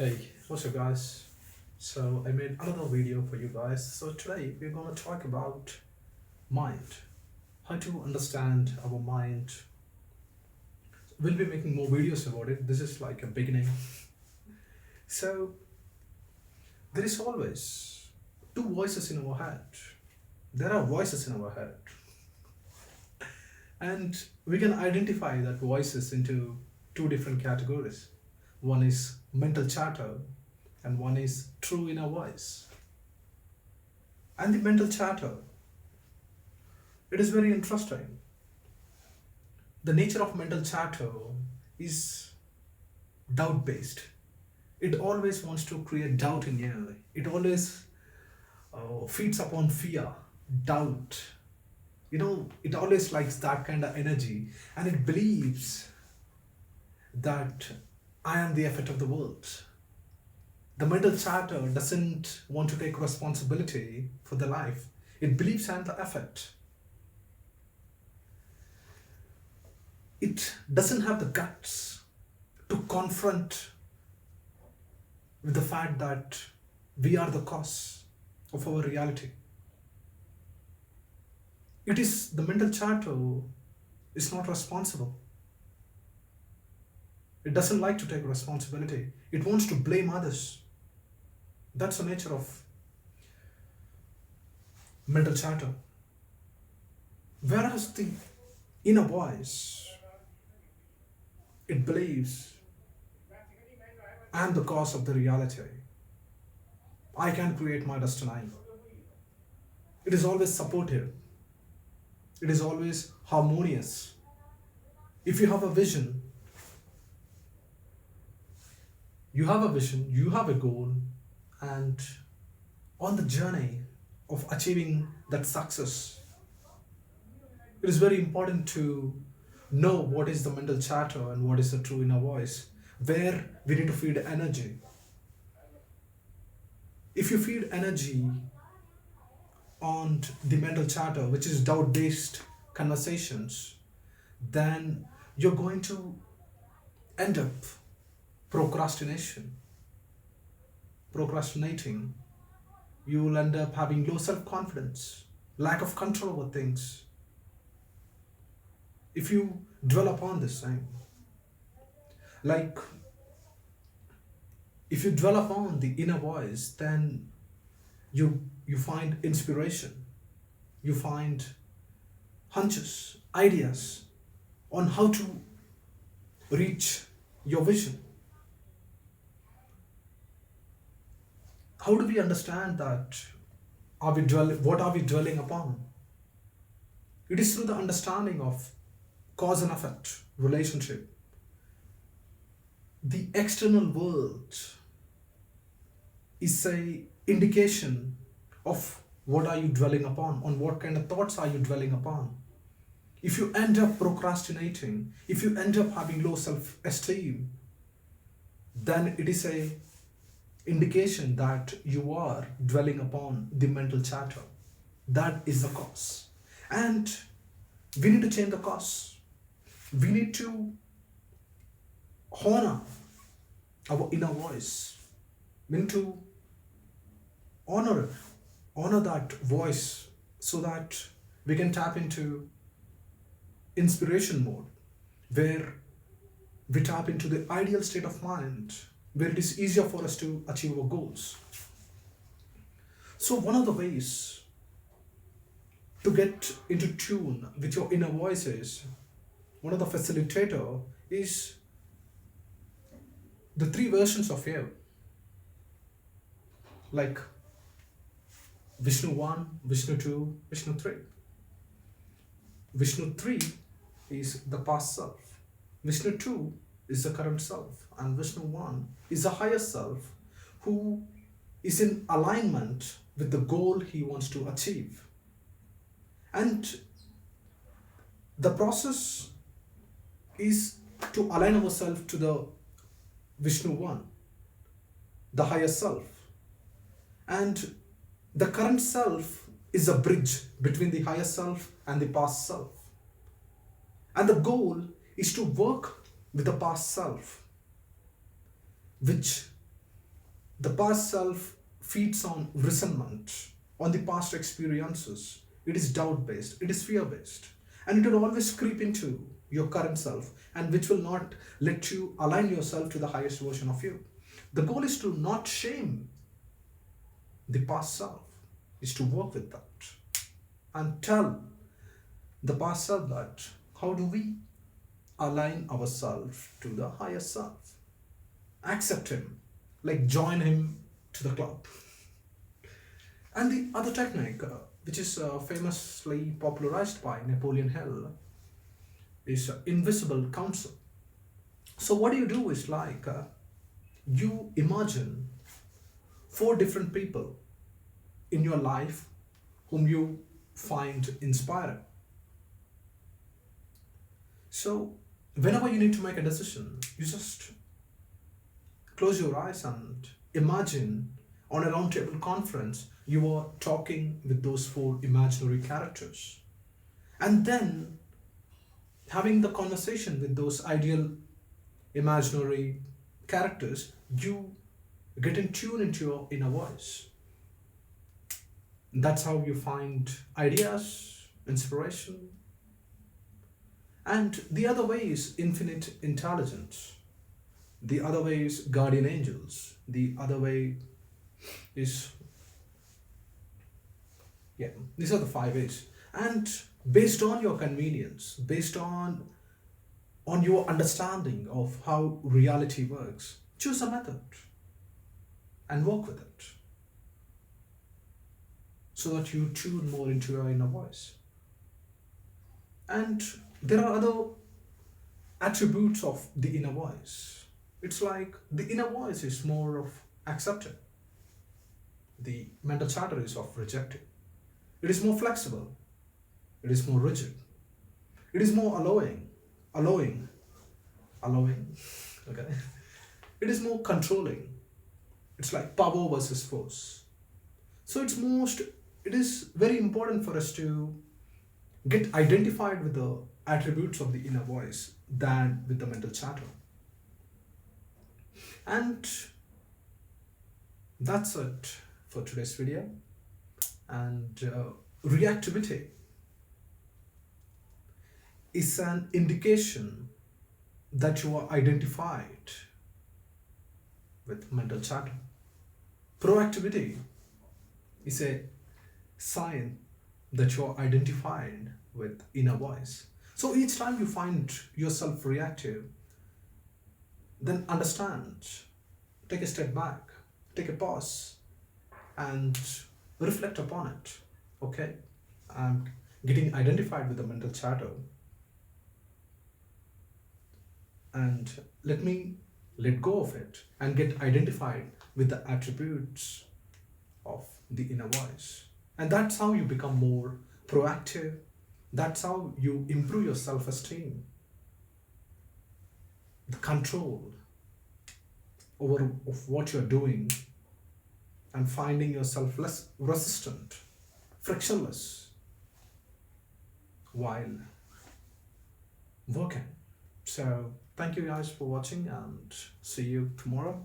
Hey, what's up, guys? So, I made another video for you guys. So, today we're going to talk about mind, how to understand our mind. We'll be making more videos about it. This is like a beginning. So, there is always two voices in our head. There are voices in our head, and we can identify that voices into two different categories. One is mental chatter, and one is true inner voice. And the mental chatter, it is very interesting. The nature of mental chatter is doubt based. It always wants to create doubt in you. It always feeds upon fear, doubt. It always likes that kind of energy, and it believes that I am the effect of the world. The mental chatter doesn't want to take responsibility for the life. It believes I am the effect. It doesn't have the guts to confront with the fact that we are the cause of our reality. It is the mental chatter is not responsible. It doesn't like to take responsibility. It wants to blame others. That's the nature of mental chatter. Whereas the inner voice, it believes I am the cause of the reality. I can create my destiny. It is always supportive. It is always harmonious. If you have a vision, you have a goal, and on the journey of achieving that success, it is very important to know what is the mental chatter and what is the true inner voice, where we need to feed energy. If you feed energy on the mental chatter, which is doubt based conversations, then you're going to end up procrastination. Procrastinating, you will end up having low self confidence, lack of control over things. If you dwell upon this thing, like if you dwell upon the inner voice, then you find inspiration, you find hunches, ideas on how to reach your vision. How do we understand that? What are we dwelling upon? It is through the understanding of cause and effect relationship. The external world is a indication of what are you dwelling upon, on what kind of thoughts are you dwelling upon. If you end up procrastinating, if you end up having low self-esteem, then it is a indication that you are dwelling upon the mental chatter. That is the cause. And we need to change the cause. We need to honor our inner voice. We need to honor it, honor that voice, so that we can tap into inspiration mode, where we tap into the ideal state of mind, where it is easier for us to achieve our goals. So, one of the ways to get into tune with your inner voices, one of the facilitator is the three versions of you, like Vishnu 1, Vishnu 2, Vishnu 3. Vishnu 3 is the past self, Vishnu 2 is the current self, and Vishnu 1 is the higher self who is in alignment with the goal he wants to achieve. And the process is to align ourselves to the Vishnu 1, the higher self. And the current self is a bridge between the higher self and the past self. And the goal is to work with the past self, which The past self feeds on resentment, on the past experiences. It is doubt based, it is fear based, and it will always creep into your current self, and which will not let you align yourself to the highest version of you. The goal is to not shame the past self, is to work with that and tell the past self that how do we align ourselves to the higher self, accept him, like join him to the club. And the other technique, which is famously popularized by Napoleon Hill, is invisible counsel. So what you do is like you imagine four different people in your life whom you find inspiring. So whenever you need to make a decision, you just close your eyes and imagine on a roundtable conference you are talking with those four imaginary characters. And then having the conversation with those ideal imaginary characters, you get in tune into your inner voice. That's how you find ideas, inspiration. And the other way is infinite intelligence. The other way is guardian angels. The other way is, yeah, these are the five ways. And based on your convenience, based on your understanding of how reality works, choose a method and work with it so that you tune more into your inner voice. And there are other attributes of the inner voice. It's like the inner voice is more of accepting, the mental chatter is of rejecting. It is more flexible, it is more rigid, it is more allowing, okay. It is more controlling. It's like power versus force. So it is very important for us to get identified with the attributes of the inner voice than with the mental chatter. And that's it for today's video. And reactivity is an indication that you are identified with mental chatter. Proactivity is a sign that you are identified with inner voice. So each time you find yourself reactive, then understand, take a step back, take a pause, and reflect upon it. Okay, I'm getting identified with the mental chatter, and let me let go of it and get identified with the attributes of the inner voice. And that's how you become more proactive. That's how you improve your self esteem, the control over of what you're doing, and finding yourself less resistant, frictionless while working. So, thank you guys for watching and see you tomorrow.